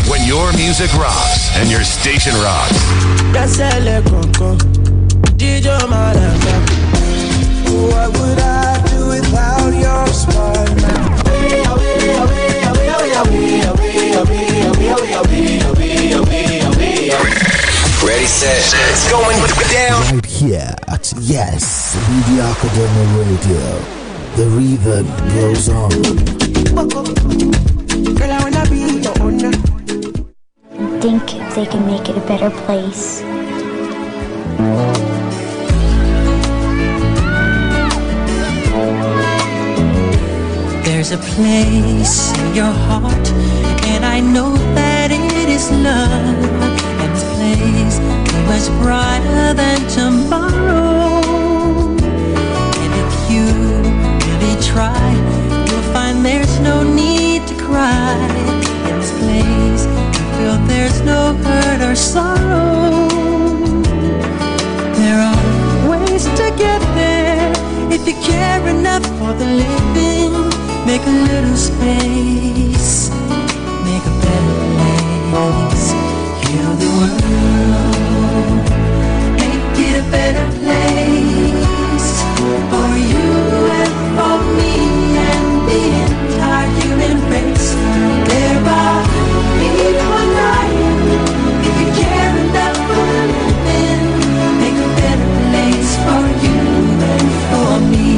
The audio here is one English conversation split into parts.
When your music rocks and your station rocks. What would I do without your smile now? Ready, set, it's going down. Right here at Yes Media Academy Radio. The rhythm goes on. Think they can make it a better place. There's a place in your heart, and I know that it is love. And this place is much brighter than tomorrow. And if you really try, you'll find there's no need to cry. In this place, you feel there's no hurt or sorrow. There are ways to get there if you care enough for the living. Make a little space, make a better place. Heal the world, make it a better place for you and for me and the entire human race. There are people dying. If you care enough for living, make a better place for you and for me.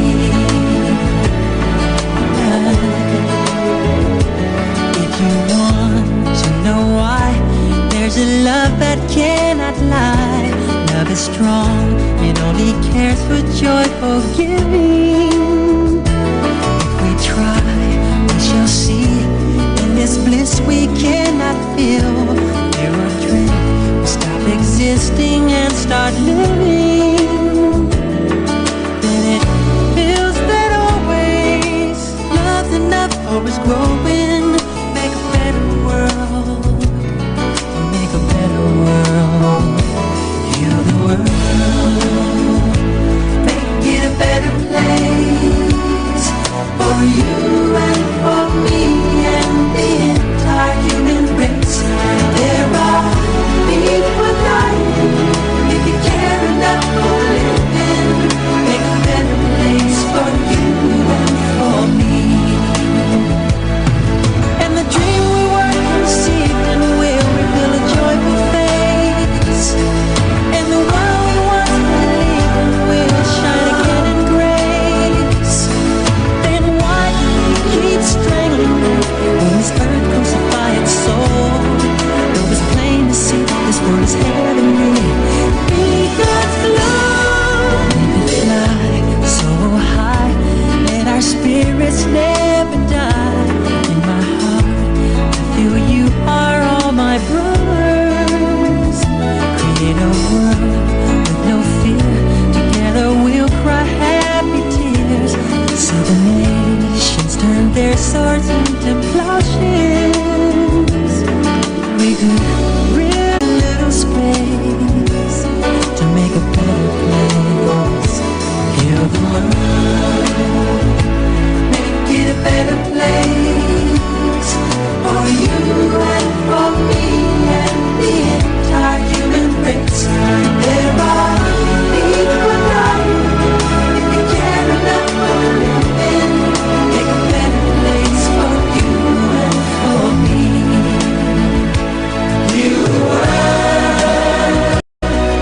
If you want to know why, there's a love that cannot lie. Love is strong, it only cares for joyful giving. If we try, we shall see. In this bliss we cannot feel. Fear or dread, we stop existing and start living. Then it feels that always love's enough for us growing. Make a better world, make a better world. Heal the world, make it a better place for you and for me and the entire human race. There are people dying. If you care enough for living, make a better place for you and for me. And the dream we were conceiving will reveal a joyful face. And the world we once believed in will shine again in grace. Then why do we keep strangling when this earth crucify its soul? Though it's plain to see this world is heavenly. Be God's love. We can fly so high, let our spirits never die. In my heart, I feel you are all my brothers. Create a world with no fear. Together we'll cry happy tears. So the nations turn their swords into plowshares. We could rid a little space to make a better place. Heal the world, make it a better place for you and for me and the entire human race. There are people dying. If you care enough for living, make a better place for you and for me. Heal the world,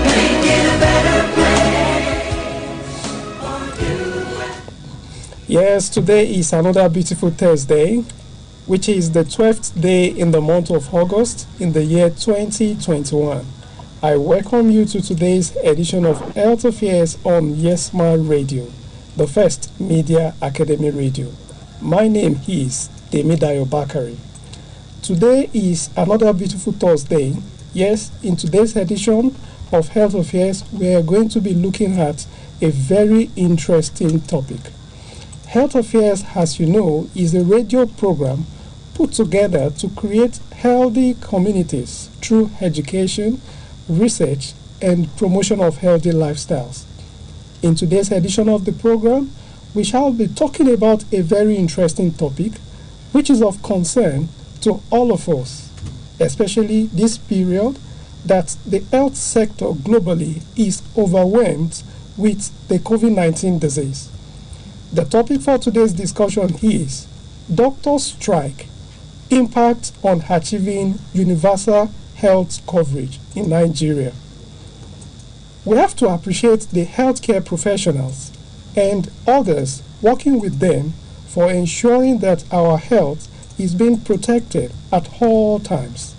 make it a better place for you and Yes, today is another beautiful Thursday, which is the 12th day in the month of August in the year 2021. I welcome you to today's edition of Health Affairs on Yes Man Radio, the first Media Academy Radio. My name is Temidayo Bakari. Today is another beautiful Thursday. Yes, in today's edition of Health Affairs, we are going to be looking at a very interesting topic. Health Affairs, as you know, is a radio program put together to create healthy communities through education, research, and promotion of healthy lifestyles. In today's edition of the program, we shall be talking about a very interesting topic which is of concern to all of us. especially this period, that the health sector globally is overwhelmed with the COVID-19 disease. The topic for today's discussion is Doctors' Strike, Impact on Achieving Universal Health Coverage in Nigeria. We have to appreciate the healthcare professionals and others working with them for ensuring that our health is being protected at all times.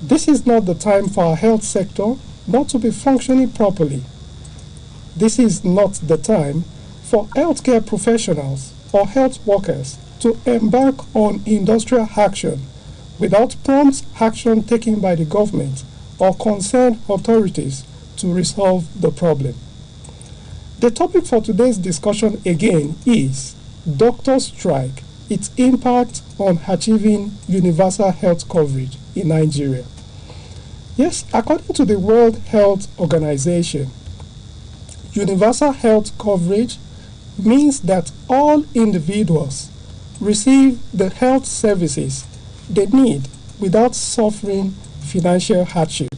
This is not the time for our health sector not to be functioning properly. This is not the time for healthcare professionals or health workers to embark on industrial action without prompt action taken by the government or concerned authorities to resolve the problem. The topic for today's discussion again is Doctors' Strike, its impact on achieving universal health coverage in Nigeria. Yes, according to the World Health Organization, universal health coverage means that all individuals receive the health services they need without suffering financial hardship.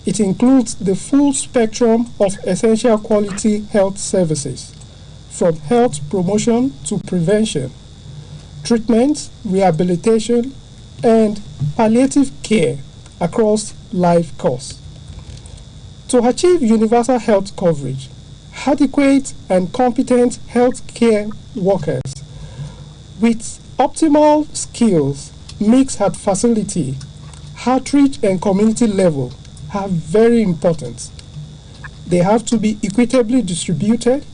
It includes the full spectrum of essential quality health services, from health promotion to prevention, treatment, rehabilitation, and palliative care across life course. To achieve universal health coverage, adequate and competent health care workers with optimal skills mixed at facility, outreach, and community level are very important. They have to be equitably distributed,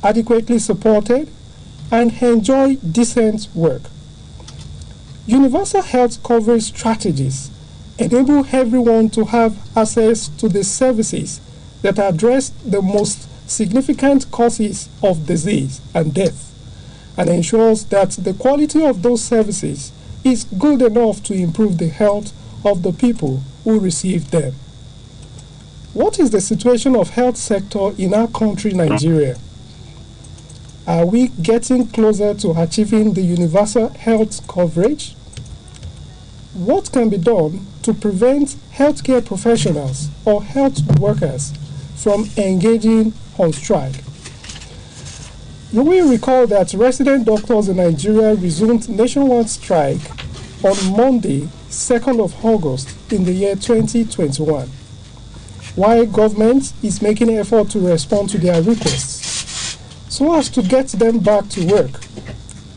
adequately supported, and enjoy decent work. Universal health coverage strategies enable everyone to have access to the services that address the most significant causes of disease and death, and ensures that the quality of those services is good enough to improve the health of the people who receive them. What is the situation of health sector in our country, Nigeria? Are we getting closer to achieving the universal health coverage? What can be done to prevent healthcare professionals or health workers from engaging on strike? You will recall that resident doctors in Nigeria resumed nationwide strike on Monday, 2nd of August in the year 2021. While government is making an effort to respond to their requests so as to get them back to work,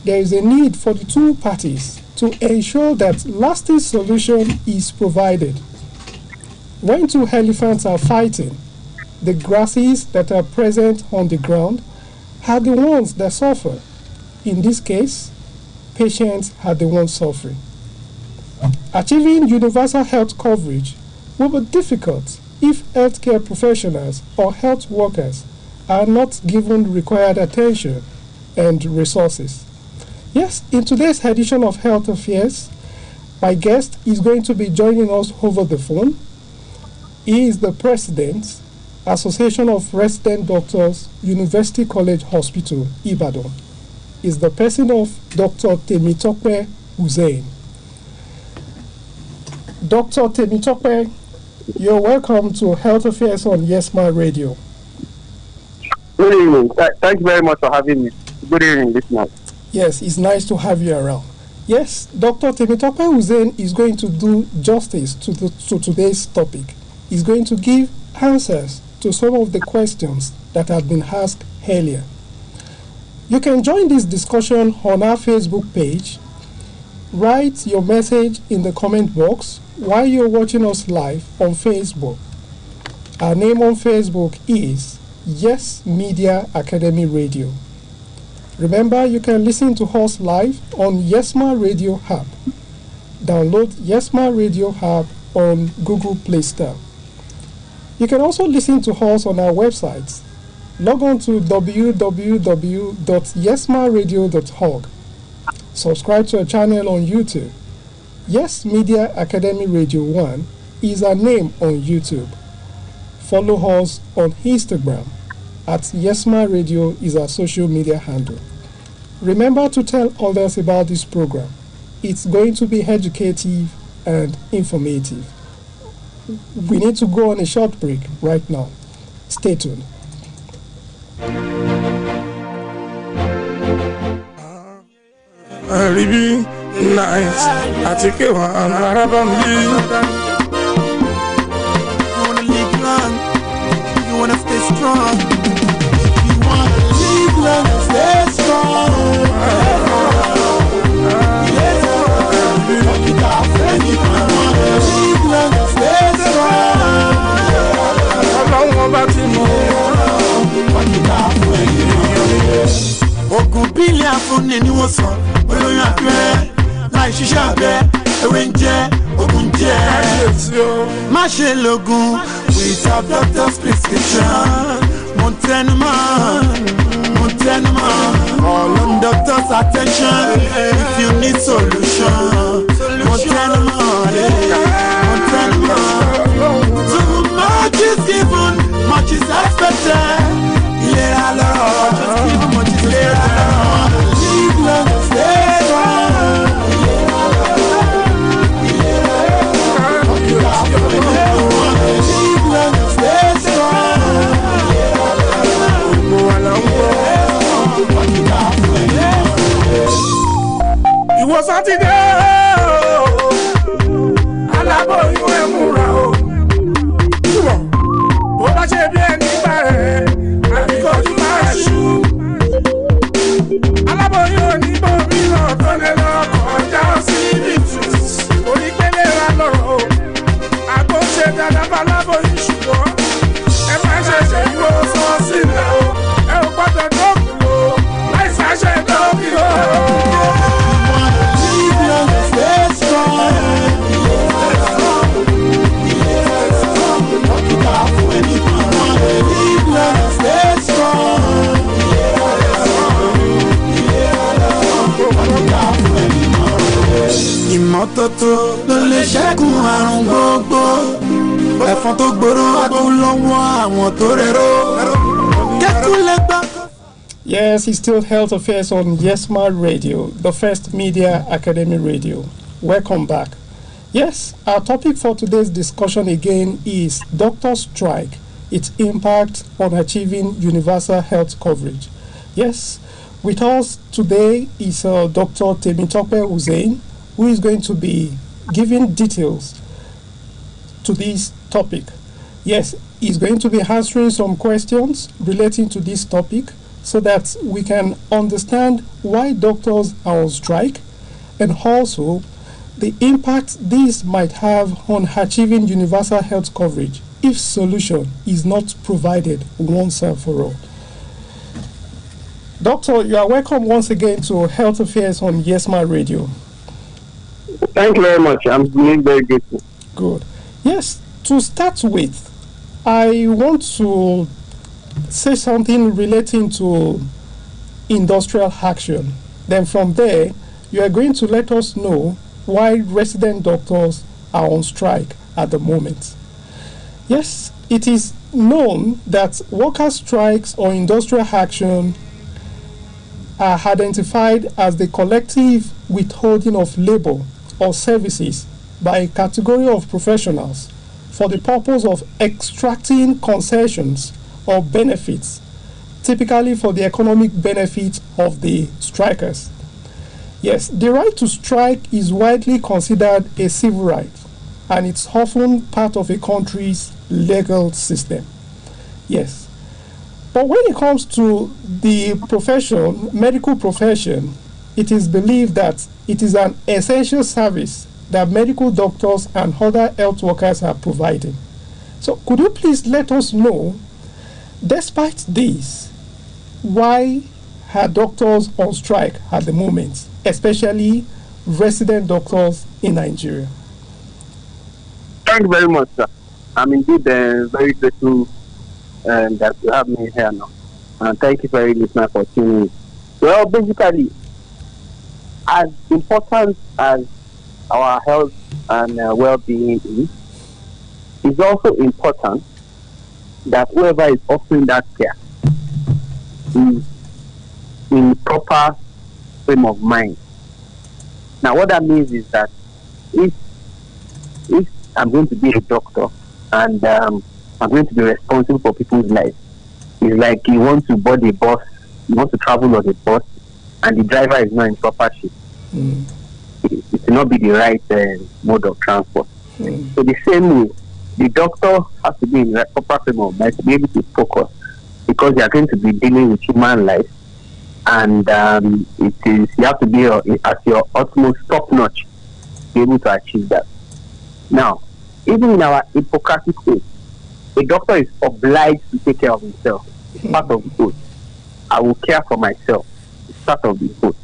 there is a need for the two parties to ensure that lasting solution is provided. When two elephants are fighting, the grasses that are present on the ground are the ones that suffer. In this case, patients are the ones suffering. Achieving universal health coverage will be difficult if healthcare professionals or health workers are not given required attention and resources. Yes, in today's edition of Health Affairs, my guest is going to be joining us over the phone. He is the president, Association of Resident Doctors, University College Hospital, Ibadan. Is the person of Dr. Temitope Hussein. Dr. Temitope, you're welcome to Health Affairs on Yesma Radio. Good evening. Thank you very much for having me. Good evening, listeners. Yes, it's nice to have you around. Yes, Dr. Temitope Hussein is going to do justice to today's topic. He's going to give answers to some of the questions that have been asked earlier. You can join this discussion on our Facebook page. Write your message in the comment box while you're watching us live on Facebook. Our name on Facebook is Yes Media Academy Radio. Remember, you can listen to us live on Yesma Radio app. Download Yesma Radio app on Google Play Store. You can also listen to us on our website. Log on to www.yesmaradio.org. Subscribe to our channel on YouTube. Yes Media Academy Radio 1 is our name on YouTube. Follow us on Instagram at Yesma Radio is our social media handle. Remember to tell others about this program. it's going to be educative and informative. We need to go on a short break right now. Stay tuned. Ribi nice, I take it on Arabambi. You wanna live long, you wanna stay strong. You wanna live long and stay strong. Yes, fuck it off. And if you wanna live long and stay strong. Fuck it off. Ogun bílẹ̀ afúnni ni wọ́n sọ, olóyún abẹ́, láì ṣiṣẹ́ abẹ́, ewé ń jẹ́, ogun jẹ́. Má ṣe lògùn without doctor's prescription. Mo tẹnumọ́, all on doctor's attention if you need solution. Mo tẹnumọ́. Too much is given, much is expected. Ìlera lọ́rọ̀, just give much is ìlera lọ́rọ̀. Live long and stay strong. Ìlera lọ́rọ̀. Live long and stay strong. Ìwọ Sátidé aláboyún ẹ̀ múra o. Bó bá ṣe bí ẹni gbà rẹ̀, àbíkọ́jú máa ṣú. Aláboyún oníbò mìíràn tó lè lọ kọjá sí ìbìtú. Orí pélé ra lọ́rọ̀ o. Àgbo ṣe dáadáa bá aláboyún ṣùgbọ́n ẹ má ṣe ṣe ìwọ sọ sílẹ̀ o. Ẹ ò gbọ́dọ̀ dọ́kùn o, láì ṣàṣẹ dọ́kùn o. Live long and stay strong. Fuck it off when you wanna live long and stay strong. Ìmọ́tótó ló lè ṣẹ́gun àrùn gbogbo. Ẹ̀fọn tó gbòòrò àtúnlọ́wọ́ àwọn tó rẹ̀rọ. Kẹ́kúnlẹ̀ gbà. Yes, it's still Health Affairs on Yesma Radio, the first media academy radio. Welcome back. Yes, our topic for today's discussion again is doctor strike, its impact on achieving universal health coverage. Yes, with us today is Dr. Temitope Hussein, who is going to be giving details to this topic. Yes, he's going to be answering some questions relating to this topic so that we can understand why doctors are on strike and also the impact this might have on achieving universal health coverage if solution is not provided once and for all. Doctor, you are welcome once again to Health Affairs on Yesma Radio. Thank you very much. I'm doing very grateful. Good. Yes, to start with, I want to say something relating to industrial action. Then from there, you are going to let us know why resident doctors are on strike at the moment. Yes, it is known that worker strikes or industrial action are identified as the collective withholding of labor or services by a category of professionals for the purpose of extracting concessions or benefits, typically for the economic benefit of the strikers. Yes, the right to strike is widely considered a civil right, and it's often part of a country's legal system. Yes, but when it comes to the profession, medical profession, it is believed that it is an essential service that medical doctors and other health workers are providing. So could you please let us know, despite this, why are doctors on strike at the moment, especially resident doctors in Nigeria? Thank you very much, sir. I'm indeed very grateful that you have me here now. And thank you very much for tuning in. Well, basically, as important as our health and well-being is, it's also important that whoever is offering that care is in proper frame of mind. Now, what that means is that if if I'm going to be a doctor and I'm going to be responsible for people's lives, it's like you want to board a bus, you want to travel on a bus, and the driver is not in proper shape. It will not be the right mode of transport. So the same way, the doctor has to be in the proper frame of mind to be able to focus, because you are going to be dealing with human life, and you have to be at your utmost top notch to be able to achieve that. Now, even in our Hippocratic oath, a doctor is obliged to take care of himself. It's part of the oath. I will care for myself. It's part of the oath.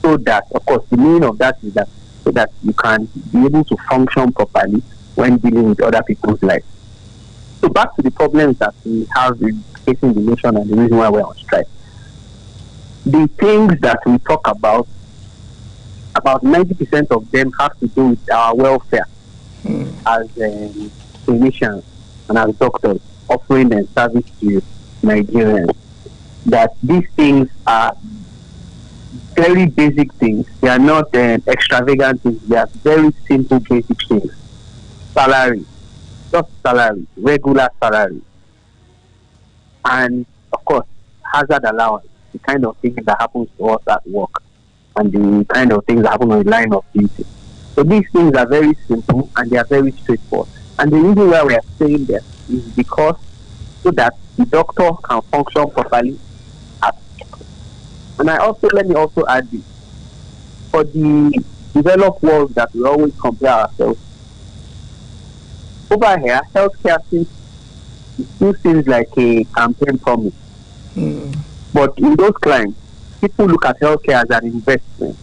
So that, of course, the meaning of that is that so that you can be able to function properly when dealing with other people's lives. So back to the problems that we have in facing the nation and the reason why we're on strike. The things that we talk about 90% of them have to do with our welfare as clinicians and as doctors offering them service to Nigerians. That these things are very basic things. They are not extravagant things. They are very simple, basic things. Salary, just salary, regular salary, and of course, hazard allowance, the kind of things that happens to us at work, and the kind of things that happen on the line of duty. So these things are very simple and they are very straightforward. And the reason why we are saying that is because so that the doctor can function properly. And let me also add this. For the developed world that we always compare ourselves, over here, healthcare still seems like a campaign promise. But in those climes, people look at healthcare as an investment.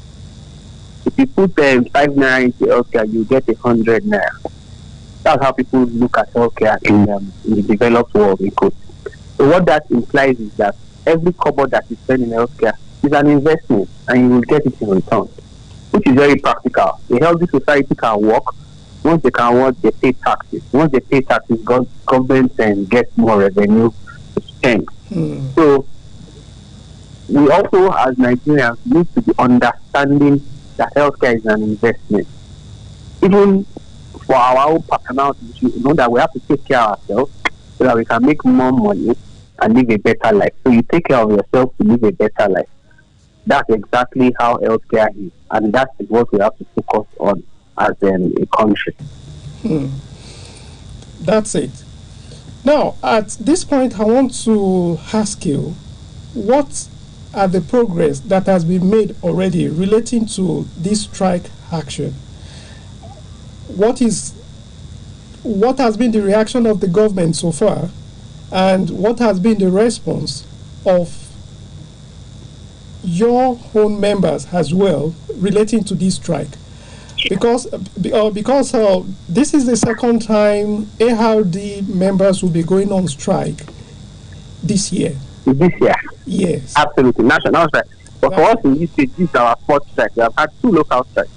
If you put 5 naira into healthcare, you get 100 naira. That's how people look at healthcare in the developed world. So what that implies is that every kobo that you spend in healthcare is an investment, and you will get it in return, which is very practical. A healthy society can work. Once they can work, they pay taxes. Once they pay taxes, government gets more revenue to spend. So we also, as Nigerians, need to be understanding that healthcare is an investment. Even for our own personality, we know that we have to take care of ourselves so that we can make more money and live a better life. So you take care of yourself to live a better life. That's exactly how healthcare is, and that is what we have to focus on as a country. That's it. Now, at this point, I want to ask you, what are the progress that has been made already relating to this strike action? What has been the reaction of the government so far, and what has been the response of your own members as well relating to this strike? Because this is the second time ARD members will be going on strike this year. This year? Yes. Absolutely. National strike. But for us in this state, this is our fourth strike. We have had 2 local strikes.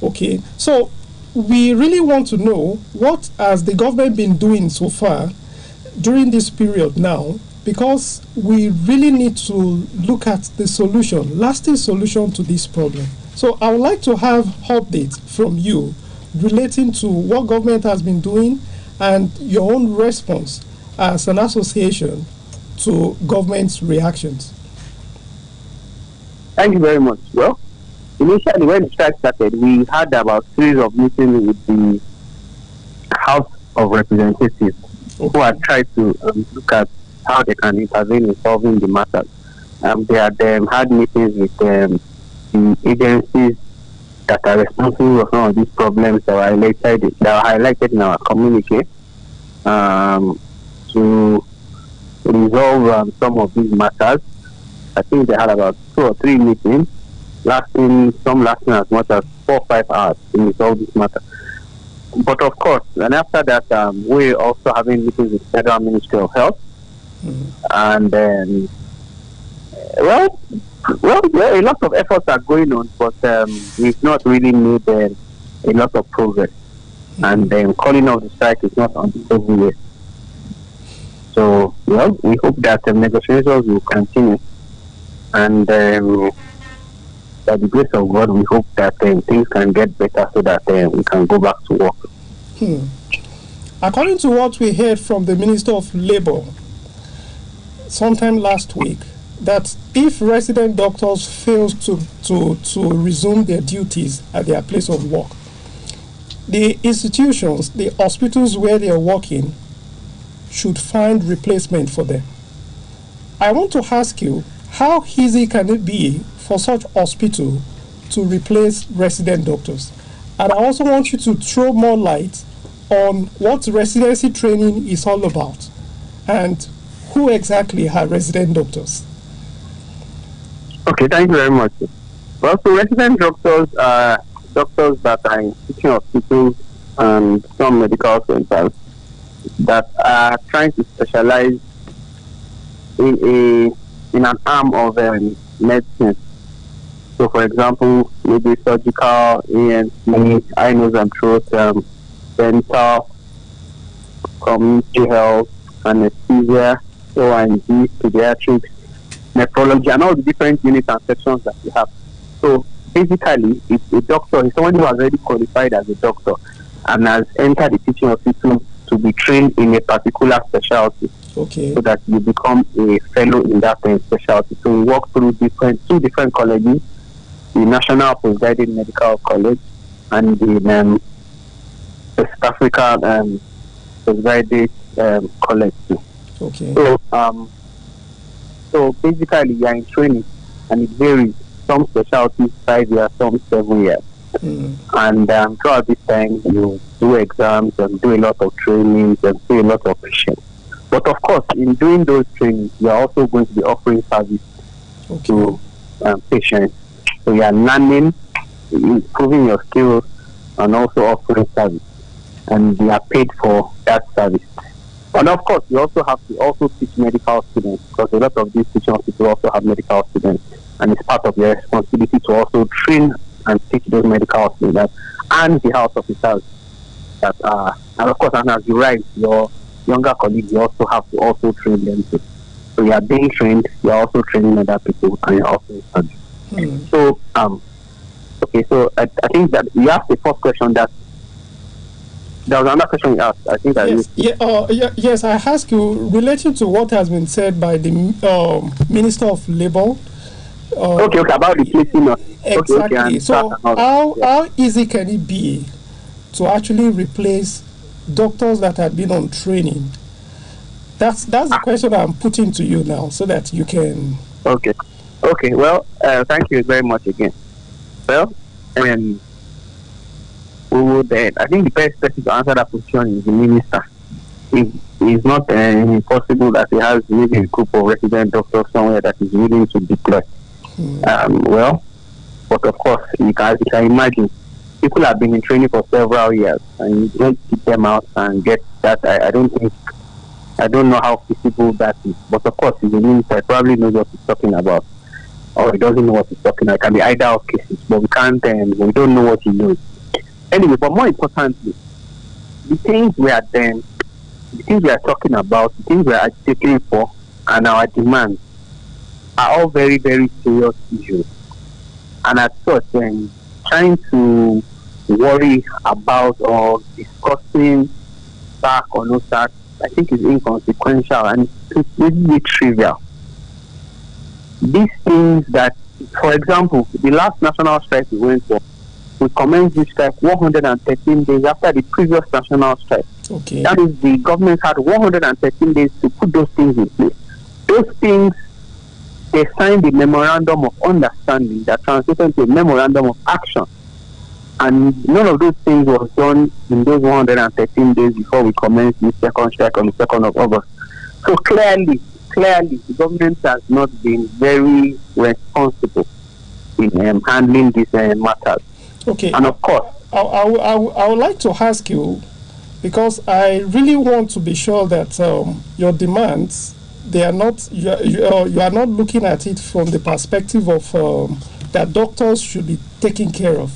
Okay. So we really want to know, what has the government been doing so far during this period now, because we really need to look at the lasting solution to this problem. So I would like to have updates from you relating to what government has been doing and your own response as an association to government's reactions. Thank you very much. Well, initially when the strike started, we had about a series of meetings with the House of Representatives who had tried to look at how they can intervene in solving the matter. They had had meetings with the agencies that are responsible for some of these problems that were highlighted in our communique to resolve some of these matters. I think they had about 2 or 3 meetings, lasting as much as 4 or 5 hours to resolve this matter. But of course, and after that, we're also having meetings with the Federal Ministry of Health. And then, well, a lot of efforts are going on, but we've not really made a lot of progress. And calling off the strike is not on the table yet. So, well, we hope that negotiations will continue. And by the grace of God, we hope that things can get better so that we can go back to work. According to what we heard from the Minister of Labour sometime last week, that if resident doctors fail to resume their duties at their place of work, the institutions, the hospitals where they are working, should find replacement for them. I want to ask you, how easy can it be for such hospital to replace resident doctors? And I also want you to throw more light on what residency training is all about and who exactly are resident doctors. Okay, thank you very much. Well, so resident doctors are doctors that are in teaching hospitals and some medical centers that are trying to specialize in an arm of medicine. So, for example, maybe surgical, ENT, eye, nose, and throat, dental, community health, anesthesia, O&G, pediatrics, nephrology, and all the different units and sections that we have. So, basically, it's a doctor, it's someone who has already qualified as a doctor and has entered the teaching hospital to be trained in a particular specialty. Okay. So that you become a fellow in that specialty. So we work through two different colleges, the National Postgraduate Medical College and the West Africa Postgraduate College. Okay. So basically you are in training and it varies. Some specialties 5 years, some 7 years. And throughout this time you do exams and do a lot of trainings and see a lot of patients. But of course, in doing those trainings, you are also going to be offering service to patients. So you are learning, improving your skills, and also offering service. And you are paid for that service. And of course, you also have to also teach medical students, because a lot of these teaching hospitals also have medical students. And it's part of your responsibility to also train and teach those medical students and the health officers that are, and of course, and as you write, your younger colleagues, you also have to also train them too. So you are being trained, you are also training other people, and you're also studying. So, okay, so I think that you asked the first question that there was another question you asked. I think that yes, I ask you relating to what has been said by the Minister of Labour. Okay, about replacing us. Exactly. Okay, so how easy can it be to actually replace doctors that have been on training? That's the question I'm putting to you now, so that you can. Okay. Well, thank you very much again. Well, we would. I think the best person to answer that question is the minister. It's not impossible that he has maybe a group of resident doctors somewhere that is willing to deploy. Well, but of course, you can imagine. People have been in training for several years, and you don't keep them out and get that. I don't know how feasible that is. But of course, he's a minister, probably knows what he's talking about, or he doesn't know what he's talking about. It can be either of cases, but we can't, we don't know what he knows. Anyway, but more importantly, the things we are talking about, the things we are agitating for, and our demands are all very, very serious issues. And as such, trying to worry about or discussing sack or no sack, I think is inconsequential and it's really trivial. These things that, for example, the last national strike we went for, we commenced this strike 113 days after the previous national strike. Okay. That is, the government had 113 days to put those things in place. Those things, they signed the memorandum of understanding that translated into a memorandum of action. And none of those things was done in those 113 days before we commenced the second strike on the 2nd of August. So clearly, the government has not been very responsible in handling these matters. Okay. And of course, I would like to ask you, because I really want to be sure that your demands, they are not, you are not looking at it from the perspective of that doctors should be taken care of,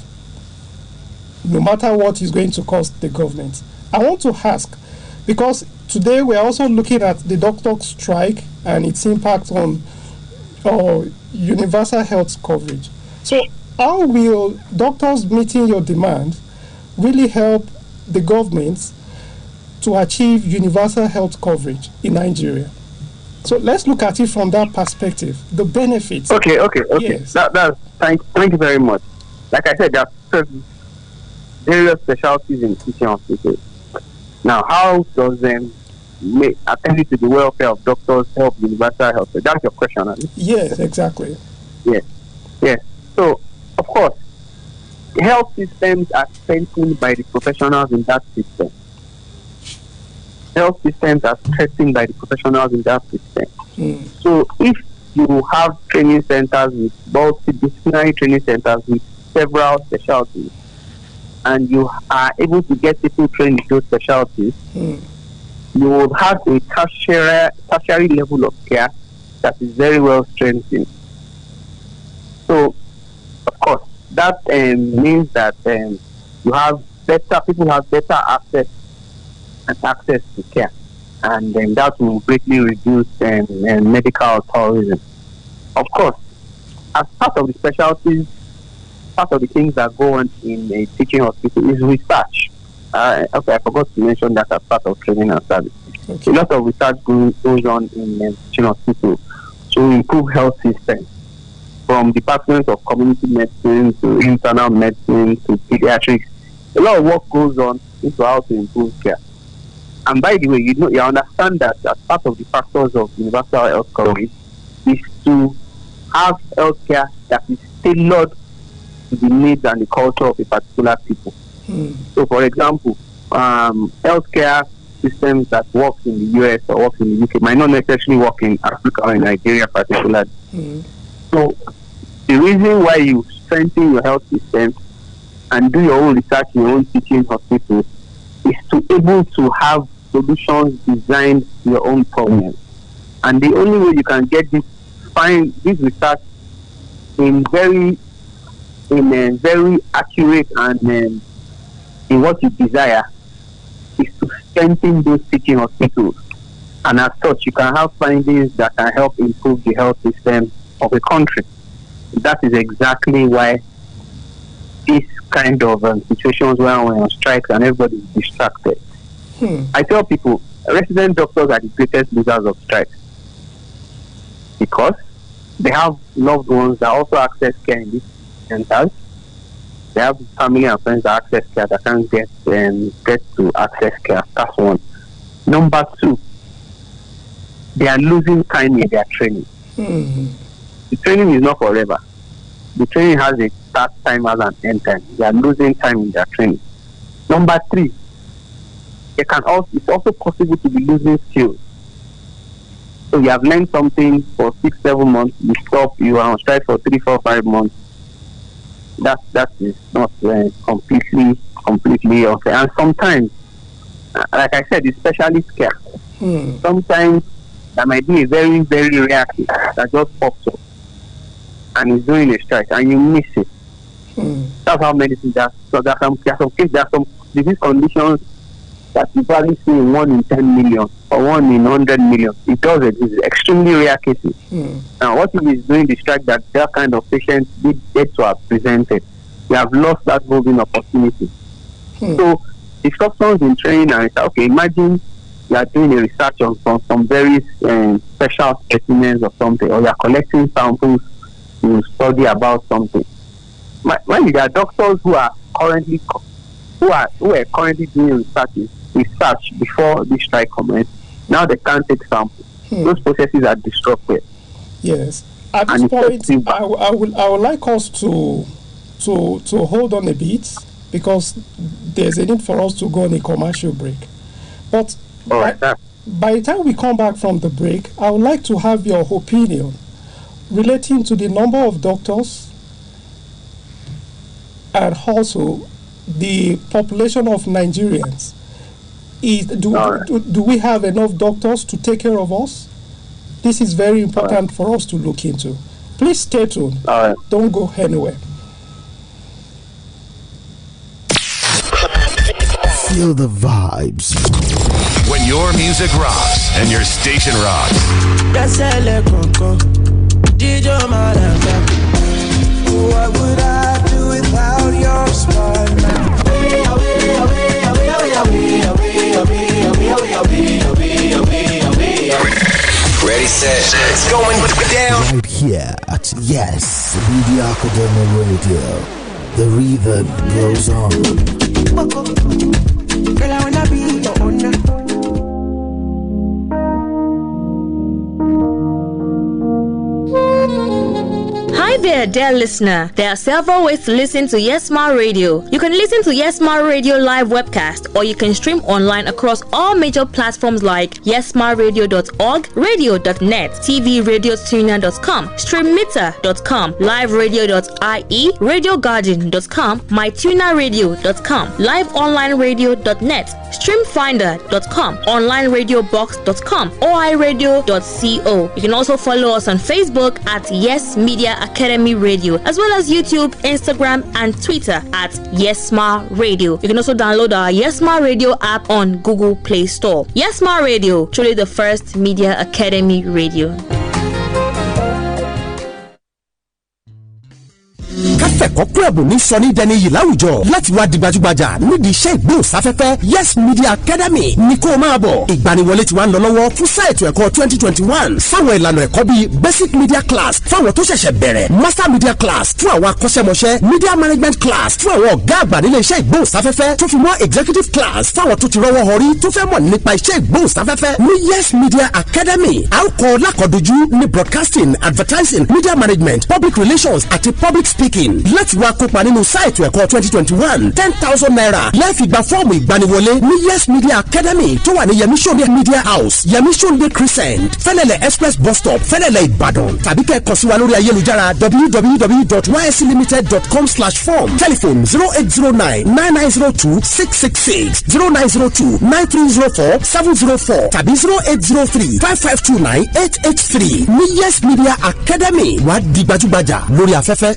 no matter what is going to cost the government. I want to ask, because today we are also looking at the doctor strike and its impact on universal health coverage. So how will doctors meeting your demand really help the government to achieve universal health coverage in Nigeria? So let's look at it from that perspective, the benefits. Okay. Yes. Thank you very much. Like I said, there are various specialties in teaching hospitals. Now, how does attending to the welfare of doctors help universal health? That's your question, right? Yes, exactly. Yes. So, of course, health systems are strengthened by the professionals in that system. Health systems are strengthened by the professionals in that system. So, if you have training centers with multidisciplinary training centers with several specialties, and you are able to get people trained in those specialties, you will have a tertiary level of care that is very well strengthened. So, of course, that means that people have better access to care, and that will greatly reduce medical tourism. Of course, as part of the specialties, part of the things that go on in a teaching hospital is research. I forgot to mention that as part of training and service. Okay. A lot of research goes on in teaching hospital to improve health systems, from departments of community medicine to internal medicine to pediatrics. A lot of work goes on into how to improve care. And by the way, you understand that as part of the factors of universal health coverage is to have health care that is tailored to the needs and the culture of a particular people. So, for example, healthcare systems that work in the US or work in the UK might not necessarily work in Africa or in Nigeria particularly. So, the reason why you strengthen your health system and do your own research in your own teaching hospitals is to able to have solutions designed to your own problems. And the only way you can get find this research in very accurate and in what you desire is to strengthen those teaching hospitals. And as such, you can have findings that can help improve the health system of a country. That is exactly why this kind of situations where we're on strikes and everybody is distracted. I tell people, resident doctors are the greatest losers of strikes because they have loved ones that also access care in these centers. They have family and friends that access care that can't get to access care. That's one. Number two, they are losing time in their training. The training is not forever. The training has a start time as an end time. They are losing time in their training. Number three, it's also possible to be losing skills. So you have learned something for 6-7 months, you stop, you are on strike for 3-4-5 months. That is not completely okay. And sometimes, like I said, it's specialist care. Sometimes there might be a very, very rare case that just pops up and is doing a strike and you miss it. That's how medicine does. So there are some disease conditions that you probably see in 1 in 10 million or 1 in 100 million. It does it. It's extremely rare cases. Now, what if it's doing the strike that kind of patients did get to have presented? We have lost that golden opportunity. So, disruptions in training and research. Okay, imagine you are doing a research on some very special specimens or something, or you are collecting samples to study about something. When there are doctors who are currently doing research before this strike commenced, now they can't take samples. Those processes are disrupted. Yes. At this point, I would like us to hold on a bit because there's a need for us to go on a commercial break. But by the time we come back from the break, I would like to have your opinion relating to the number of doctors and also the population of Nigerians. Do we have enough doctors to take care of us? This is very important for us to look into. Please stay tuned. Don't go anywhere. Feel the vibes. When your music rocks and your station rocks. what would I do without your smile now? Ready, set, it's going down. Right here at Yes Media Academy Radio. The reverb goes on. Girl, I wanna be your owner. Hi there, dear listener. There are several ways to listen to Yesma Radio. You can listen to Yesma Radio live webcast, or you can stream online across all major platforms like yesmaradio.org, radio.net, tvradiotuner.com, streammeter.com, liveradio.ie, radiogarden.com, mytunerradio.com, liveonlineradio.net, streamfinder.com, onlineradiobox.com, oiradio.co. You can also follow us on Facebook at Yes Media Academy Radio, as well as YouTube, Instagram, and Twitter at Yesma Radio. You can also download our Yesma Radio app on Google Play Store. Yesma Radio, truly the first media academy radio. Káfẹ́kọ̀ọ́ kúrẹ́bù ní sọ ní dẹni yìí láwùjọ láti wá di gbajúgbajà nídìí iṣẹ́ ìgbóhùnsáfẹ́fẹ́ Yes Media Academy ní kó máa bọ̀. Ìgbaniwọlé ti wá ń lọ lọ́wọ́ fún sáà ètò ẹ̀kọ́ 2021 sáwọn ìlànà ẹ̀kọ́ bíi basic media class fáwọn tó ṣẹ̀ṣẹ̀ bẹ̀rẹ̀, master media class fún àwọn akọ́ṣẹ́mọṣẹ́, media management class fún àwọn ọ̀gá àgbà nílé iṣẹ́ ìgbóhùnsáfẹ́fẹ́ tó fi mọ́ executive class fáwọn tó ti rọ́wọ́ họrí tó fẹ́ mọ̀ nípa iṣẹ́ ìgbóhùnsáfẹ́fẹ́ ní Yes Media Academy. À ń kọ́ lákọ̀ọ́dójú ní broadcasting, advertising, media management, public relations àti public speaking. Láti wá kópa nínú sáìtì ẹ̀kọ́ 2021 10,000 naira lẹ́ẹ̀fì gba fọ́ọ̀mù ìgbaniwọlé ní Yes Media Academy tó wà ní Yemi Sonde Media House, Yemi Sonde Crescent, Fẹ́lẹ́lẹ̀ Express bus stop, Fẹ́lẹ́lẹ̀ Ìbàdàn, tàbí kẹ́ kàn sí wa lórí ayélujára www.ysclimited.com/form. Telephone 0809-9902-666, 0902-9304-704 tàbí 0803-5529-883 ní Yes Media Academy. Wá di gbajúgbajà lórí afẹ́fẹ́.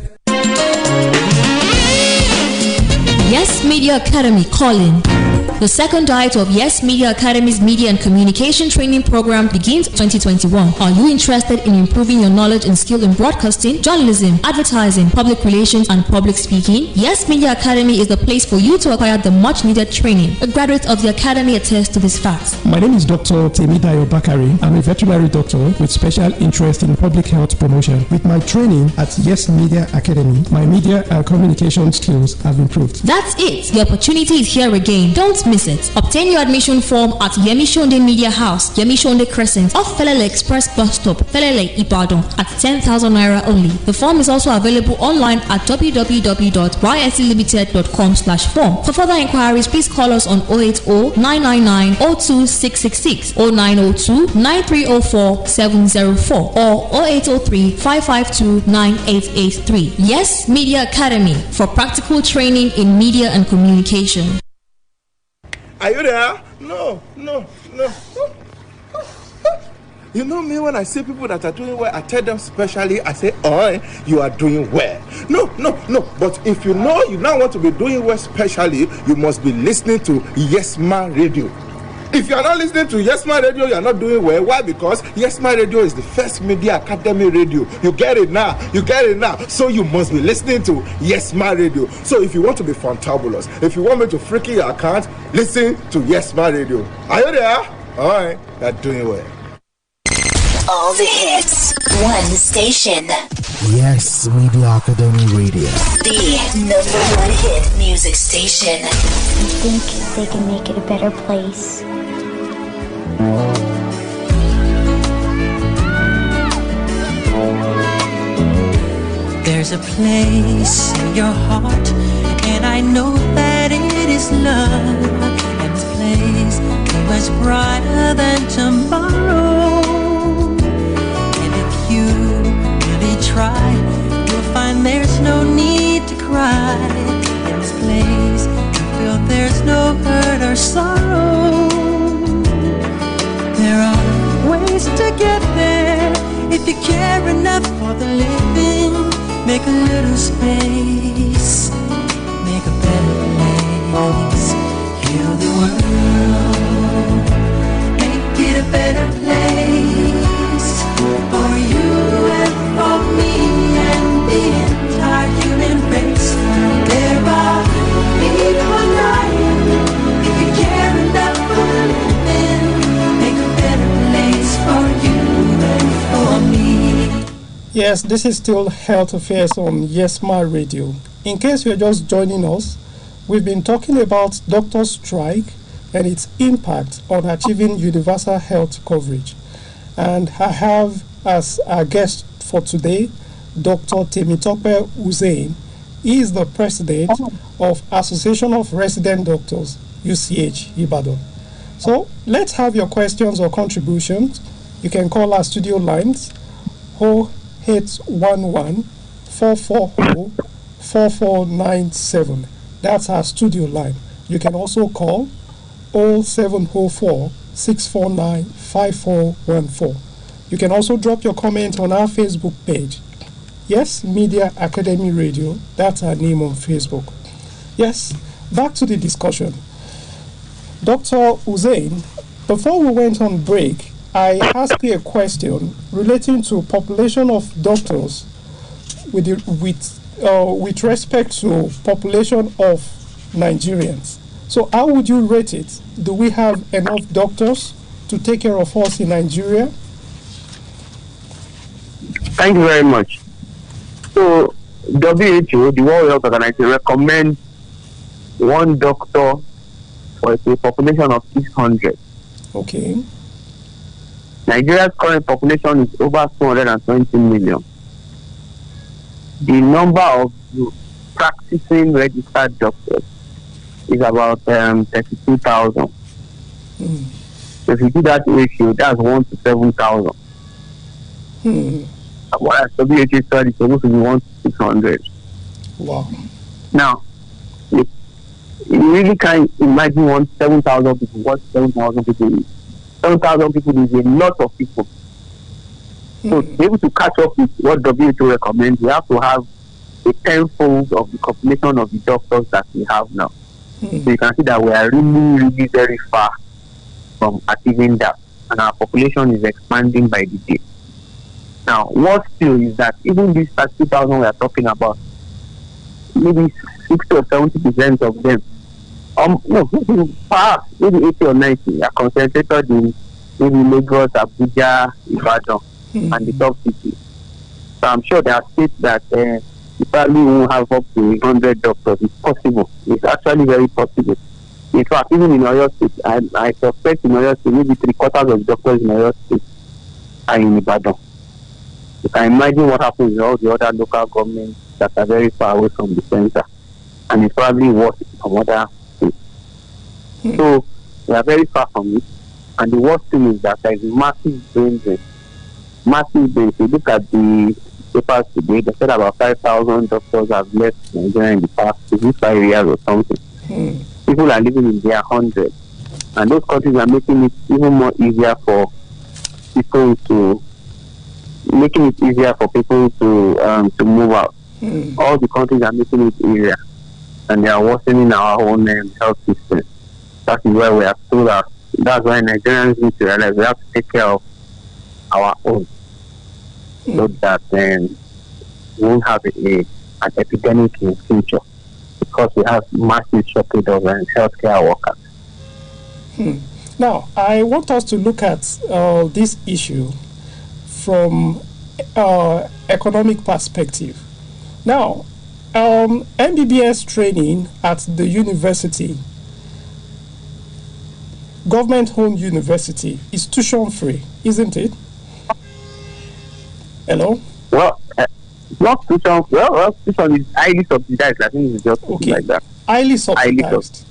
Yes Media Academy calling. The second diet of Yes Media Academy's Media and Communication Training Program begins 2021. Are you interested in improving your knowledge and skill in broadcasting, journalism, advertising, public relations, and public speaking? Yes Media Academy is the place for you to acquire the much-needed training. A graduate of the Academy attests to this fact. My name is Dr. Temidayo Bakari. I'm a veterinary doctor with special interest in public health promotion. With my training at Yes Media Academy, my media and communication skills have improved. That's it. The opportunity is here again. Don't miss it. Obtain your admission form at Yemi Sonde Media House, Yemi Sonde Crescent, off Fẹ́lẹ́lẹ̀ Express bus stop, Fẹ́lẹ́lẹ̀ Ìbàdàn, at 10,000 naira only. The form is also available online at www.ysclimited.com/form. For further inquiries, please call us on 080-999-02666, 0902-9304-704, or 0803-552-9883. Yes Media Academy, for practical training in media and communication. Are you there? No. You know me, when I see people that are doing well, I tell them specially, I say, oh, you are doing well. No. But if you know you now want to be doing well specially, you must be listening to Yesma Radio. If you are not listening to Yesma Radio, you are not doing well. Why? Because Yesma Radio is the first media academy radio. You get it now. So you must be listening to Yesma Radio. So if you want to be fantabulous, if you want me to freaky your account, listen to Yesma Radio. Are you there? All right, you're doing well. All the hits, one station. Yes Media Academy Radio. The #1 hit music station. I think they can make it a better place. There's a place in your heart, and I know that it is love. And this place is much brighter than tomorrow. And if you really try, you'll find there's no need to cry. In this place, you feel there's no hurt or sorrow. There are ways to get there if you care enough for the living. Make a little space, make a better place. Heal the world, make it a better place for you and for me and the entire Yes, this is still Health Affairs on YesMa Radio. In case you're just joining us, we've been talking about doctor strike and its impact on achieving universal health coverage. And I have as our guest for today, Dr. Temitope Hussein. He is the president of Association of Resident Doctors, UCH, Ibadan. So let's have your questions or contributions. You can call our studio lines 0811-440-4497. That's our studio line. You can also call 0704-649-5414. You can also drop your comment on our Facebook page. Yes, Media Academy Radio. That's our name on Facebook. Yes, back to the discussion. Dr. Hussein, before we went on break, I asked you a question relating to population of doctors with respect to population of Nigerians. So how would you rate it? Do we have enough doctors to take care of us in Nigeria? Thank you very much. So WHO, the World Health Organization, recommends one doctor for a population of 600. Okay. Nigeria's current population is over 220 million. The number of practicing registered doctors is about 32,000. So if you do that ratio, that's 1 to 7,000. Whereas WHO study is supposed to be 1 to 600. Wow. Now, you really can't imagine 7,000 people. What 7,000 people is? 7,000 people is a lot of people. So to be able to catch up with what WHO recommends, we have to have a tenfold of the population of the doctors that we have now. So you can see that we are really, really very far from achieving that. And our population is expanding by the day. Now, what still is that even these 30,000 we are talking about, maybe 60 or 70% of them, perhaps maybe 80 or 90 are concentrated in maybe Lagos, Abuja, Ibadan, and the top cities. So I'm sure there are states that you probably won't have up to 100 doctors. It's possible. It's actually very possible. In fact, even in Oyo State, I suspect in Oyo State, maybe 3/4 of doctors in Oyo State are in Ibadan. You can imagine what happens in all the other local governments that are very far away from the center. And it's probably worse in some other states. So we are very far from it. And the worst thing is that there is massive brain drain. Massive brain. If you look at the papers today, they said about 5,000 doctors have left Nigeria in the past 5 years or something. People are living in their hundreds. And those countries are making it even more easier for people to move out. All the countries are making it easier, and they are worsening our own health system. That is why we are told that. That's why Nigerians need to realize we have to take care of our own, so that we won't have an epidemic in the future, because we have massive shortage of healthcare workers. Now, I want us to look at this issue from economic perspective. Now, MBBS training at the university, government-owned university, is tuition free, isn't it? Hello? Well, not tuition. Well, tuition is highly subsidized. I think it's just like that. Highly subsidized.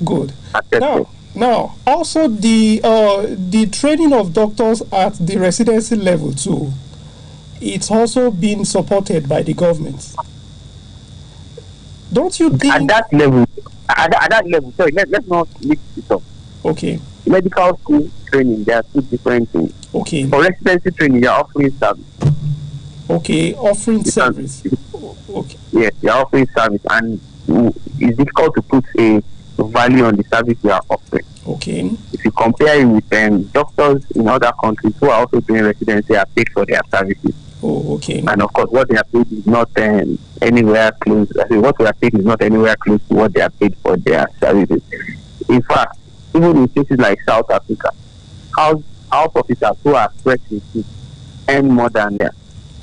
Good. Now, also the training of doctors at the residency level too, it's also been supported by the government. Don't you think? At that level, sorry, let's not mix it up. Okay. Medical school training, there are two different things. Okay. For residency training, you are offering service. Okay, offering service. Okay. Yes, you are offering service, and it's difficult to put a value on the service you are offering. Okay. If you compare it with doctors in other countries who are also doing residency, are paid for their services. Oh, okay. And of course, what they are paid is not anywhere close. What they are paid is not anywhere close to what they are paid for their services. In fact, even in places like South Africa, house officers who are spread earn more than them.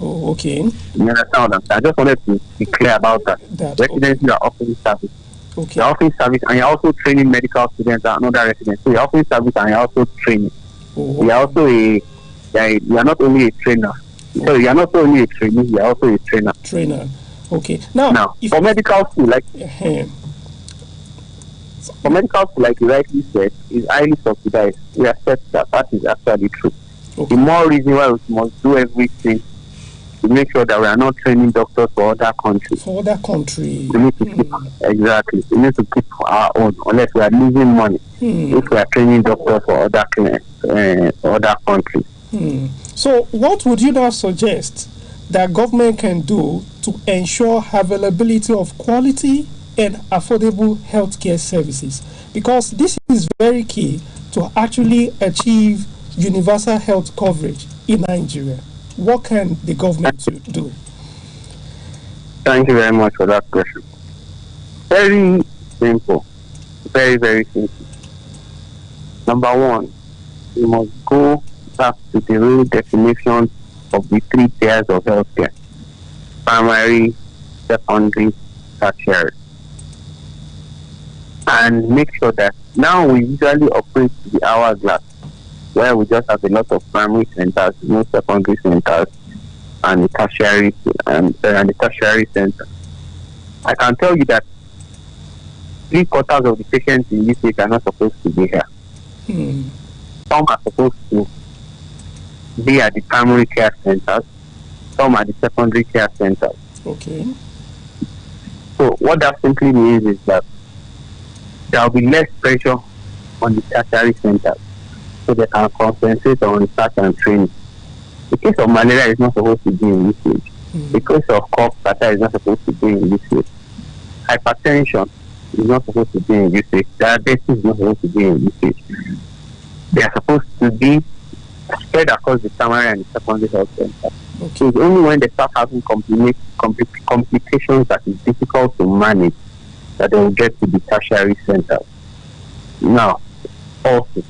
Oh, okay. You understand what I'm saying? I just wanted to be clear about that. Residents, you are offering service. Okay. You're offering service and you're also training medical students and other residents. So you're offering service and you're also training. Oh, you're also you're not only a trainer. So you're not only a trainee, you're also a trainer. Trainer. Okay. Now for medical school, like for medical school, like you rightly said, is highly subsidized. We accept that is actually true. Okay. The more reason why we must do everything to make sure that we are not training doctors for other countries. For other countries. We need to keep exactly. We need to keep our own, unless we are losing money if we are training doctors for other countries. So, what would you now suggest that government can do to ensure availability of quality and affordable healthcare services? Because this is very key to actually achieve universal health coverage in Nigeria. What can the government do? Thank you very much for that question. Very simple. Very, very simple. Number one, we must go back to the real definition of the 3 tiers of healthcare: primary, secondary, tertiary. And make sure that now we usually operate the hourglass, where we just have a lot of primary centers, no secondary centers, and the tertiary center. I can tell you that 3/4 of the patients in this state are not supposed to be here. Some are supposed to be at the primary care centers, some at the secondary care centers. Okay. So what that simply means is that there will be less pressure on the tertiary centers, so they can concentrate on research and training. The case of malaria is not supposed to be in this stage. The case of cough catarrh is not supposed to be in this stage. Hypertension is not supposed to be in this stage. Diabetes is not supposed to be in this stage. They are supposed to be spread across the primary and the secondary health center. Okay. So it's only when they start having complications that is difficult to manage that they will get to the tertiary centers. Now, also,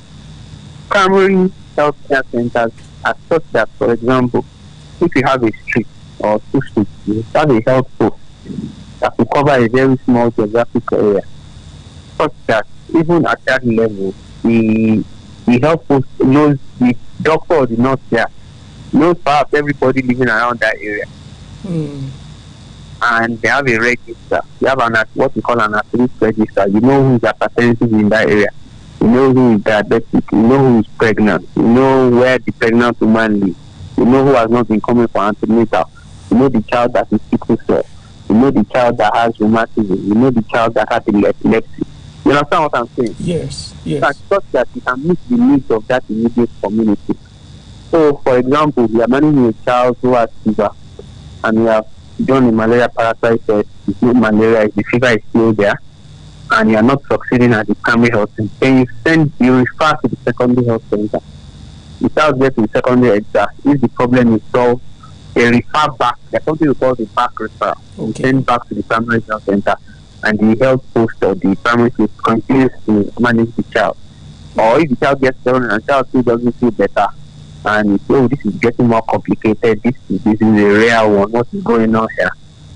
primary healthcare centers are such that, for example, if you have a street or 2 streets, you have a health post that will cover a very small geographic area, such that even at that level, the health post knows, the doctor or the nurse there knows perhaps everybody living around that area. And they have a register. You have what we call an at-risk register. You know who is hypertensive in that area. You know who is diabetic. You know who is pregnant. You know where the pregnant woman lives. You know who has not been coming for antenatal. You know the child that is sickle cell. You know the child that has rheumatism. You know the child that has epilepsy. You understand what I'm saying? Yes, yes. That's such that you can meet the needs of that immediate community. So, for example, we are managing a child who has fever, and we have done a malaria parasite test. It's not malaria, the fever is still there, and you are not succeeding at the primary health center. Then you refer to the secondary health center. Without getting the secondary health center, if the problem is solved, they refer back. There's something we call the back referral. Okay. Send back to the primary health center, and the health post or the primary place continues to manage the child. Or if the child gets down and the child still doesn't feel better, and this is getting more complicated, this is a rare one, what is going on here?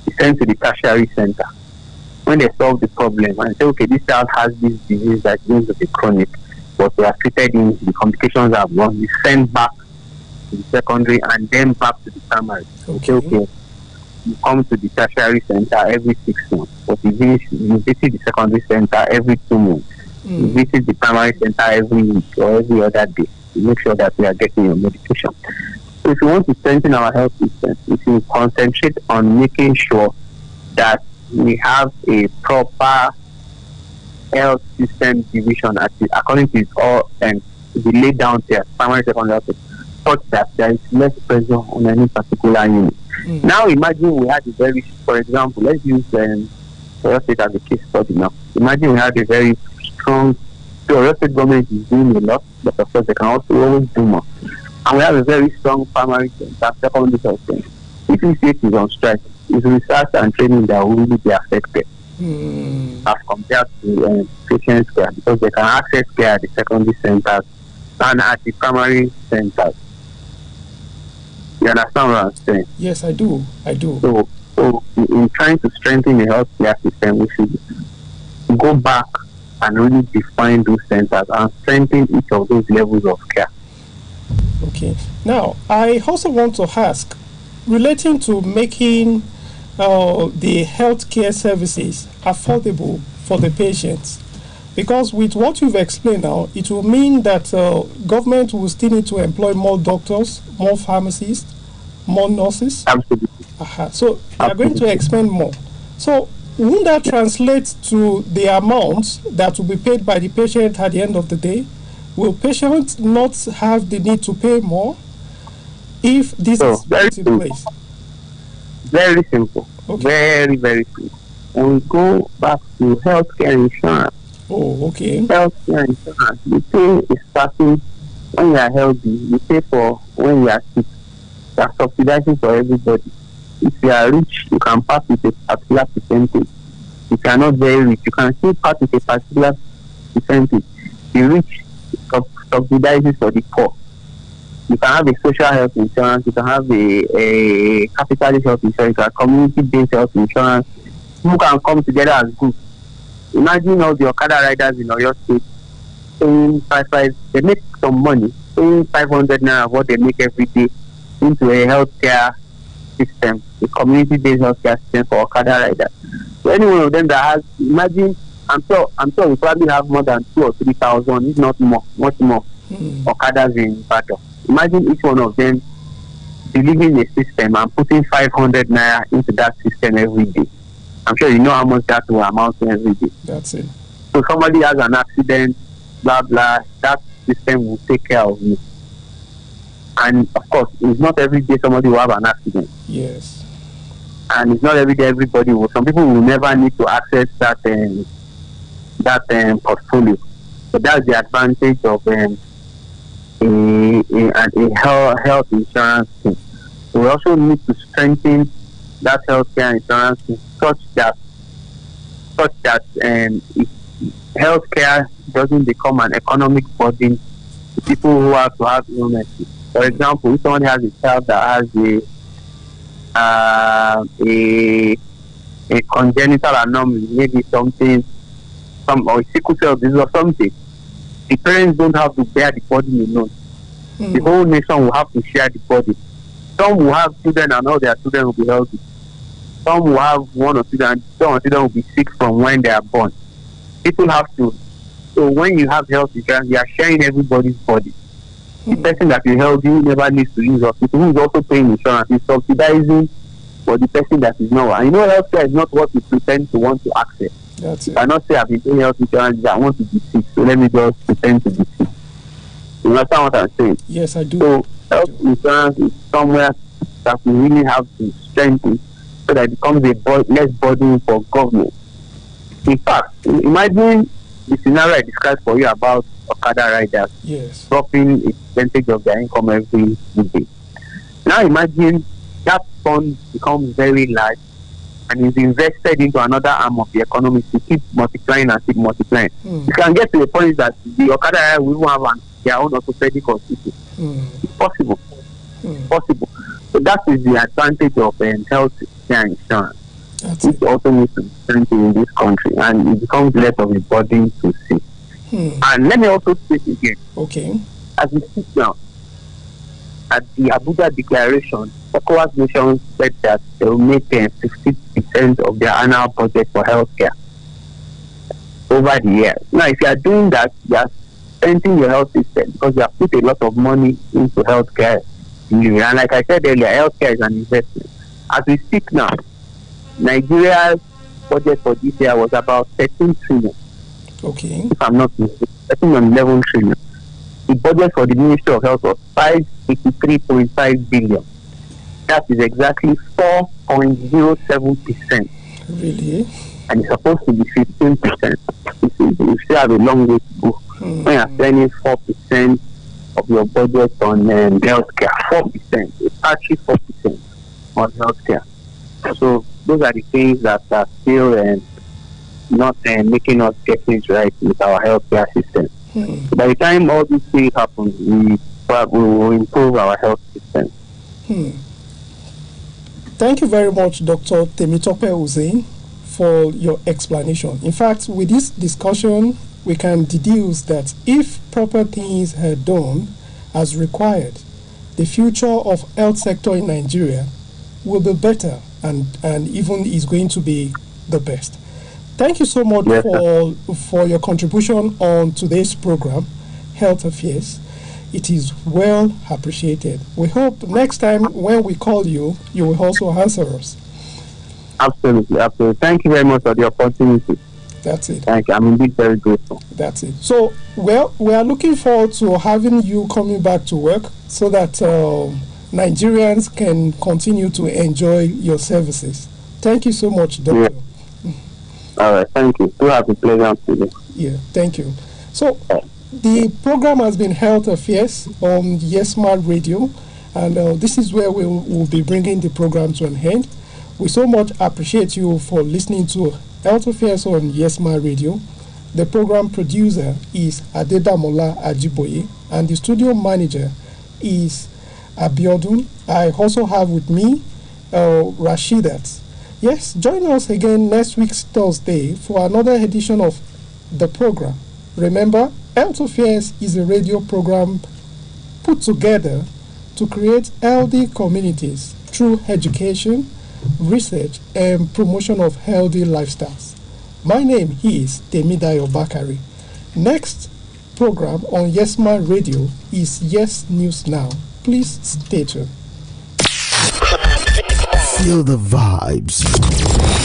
It's sent to the tertiary center. When they solve the problem and say, okay, this child has this disease that is going to be chronic, but we are treated in, the complications are gone, we send back to the secondary and then back to the primary. Okay. You come to the tertiary center every 6 months, but you visit the secondary center every 2 months. You visit the primary center every week or every other day to make sure that we are getting your medication. So if you want to strengthen our health system, we should concentrate on making sure that we have a proper health system division according to its all and the laid down there, primary, secondary health system, such that there is less pressure on any particular unit. Now imagine we had for example, let's use Oyo State as a case study now. Imagine we had a very strong, the Oyo State government is doing a lot, but of course they can also always do more. And we have a very strong primary center, secondary health center. If the state is on strike, it's research and training that will really be affected as compared to patient care, because they can access care at the secondary centers and at the primary centers. You understand what I'm saying? Yes, I do. So in trying to strengthen the healthcare system, we should go back and really define those centers and strengthen each of those levels of care. Okay. Now, I also want to ask, relating to making the healthcare services affordable for the patients, because with what you've explained now, it will mean that government will still need to employ more doctors, more pharmacists, more nurses. Absolutely. So they are going to expend more. So won't that translate to the amount that will be paid by the patient at the end of the day? Will patients not have the need to pay more if this is put in place? Very simple. Okay. Very, very simple. When we go back to healthcare insurance. Oh, okay. Healthcare insurance. The pay is starting when you are healthy. You pay for when you are sick. They are subsidizing for everybody. If you are rich, you can pass with a particular percentage. If you are not very rich, you can still pass with a particular percentage. The rich subsidizes for the poor. You can have a social health insurance, you can have a capitalist health insurance, a community-based health insurance. Who can come together as groups. Imagine all the Okada riders in your state paying they make some money, paying 500 naira what they make every day into a healthcare system, a community-based healthcare system for Okada riders. So any one of them that has, imagine, I'm sure we probably have more than 2,000 or 3,000, if not more, much more, Okadas in Ibadan. Imagine each one of them believing a system and putting 500 naira into that system every day. I'm sure you know how much that will amount to every day. That's it. So somebody has an accident, blah, blah, that system will take care of you. And of course, it's not every day somebody will have an accident. Yes. And it's not every day everybody will. Some people will never need to access that portfolio. So that's the advantage of a health insurance scheme. We also need to strengthen that healthcare insurance scheme such that if healthcare doesn't become an economic burden to people who have to have illnesses. For example, if someone has a child that has a congenital anomaly, maybe some or sickle cell disease or something, the parents don't have to bear the burden alone. The whole nation will have to share the burden. Some will have children and all their children will be healthy. Some will have one or two and some children will be sick from when they are born. People have to. So when you have health insurance, you are sharing everybody's body. The person that is healthy never needs to use hospital, who is also paying insurance, is subsidizing for the person that is not. And you know, healthcare is not what we pretend to want to access. That's it. You cannot say I've been paying health insurance, I want to be sick, so let me just pretend to be sick. You understand what I'm saying? Yes, I do. So health insurance is somewhere that we really have to strengthen so that it becomes less burden for government. In fact, imagine the scenario I described for you about Okada riders dropping a percentage of their income every day. Now imagine that fund becomes very large and is invested into another arm of the economy to keep multiplying and keep multiplying. You can get to the point that the Okada rider will even have their own orthopedic hospital. It's possible. Possible. So that is the advantage of health care insurance. It also needs to be strengthened in this country, and it becomes less of a burden to see. And let me also say it again. Okay. As we speak now, at the Abuja Declaration, ECOWAS nations said that they will make 50% of their annual budget for healthcare over the years. Now, if you are doing that, you are strengthening your health system because you have put a lot of money into healthcare. And like I said earlier, healthcare is an investment. As we speak now, Nigeria's budget for this year was about 13 trillion. Okay. If I'm not mistaken, 13.11 trillion. The budget for the Ministry of Health was 583.5 billion. That is exactly 4.07%. Really? And it's supposed to be 15%. You still have a long way to go. When you're spending 4% of your budget on healthcare, 4%, it's actually 4% on healthcare. So those are the things that are still not making us get things right with our healthcare system. So by the time all these things happen, we will improve our health system. Thank you very much, Dr. Temitope Hussein, for your explanation. In fact, with this discussion, we can deduce that if proper things are done as required, the future of health sector in Nigeria will be better and even is going to be the best. Thank you so much for your contribution on today's program, Health Affairs. It is well appreciated. We hope next time when we call you, you will also answer us. Absolutely. Thank you very much for the opportunity. That's it. Thank you. I'm indeed very grateful. That's it. So, well, we are looking forward to having you coming back to work so that Nigerians can continue to enjoy your services. Thank you so much, Doctor. Yeah. All right. Thank you. Do have a pleasant day. Yeah. Thank you. So, the program has been Health Affairs on YesMar Radio, and this is where we will be bringing the program to an end. We so much appreciate you for listening to Health Affairs on YesMar Radio. The program producer is Adedamola Ajiboye, and the studio manager is Abiodun. I also have with me Rashidat. Yes, join us again next week Thursday for another edition of the program. Remember, Health Affairs is a radio program put together to create healthy communities through education, research, and promotion of healthy lifestyles. My name is Temidayo Bakari. Next program on YesMar Radio is Yes News Now. Please stay tuned. Feel the vibes.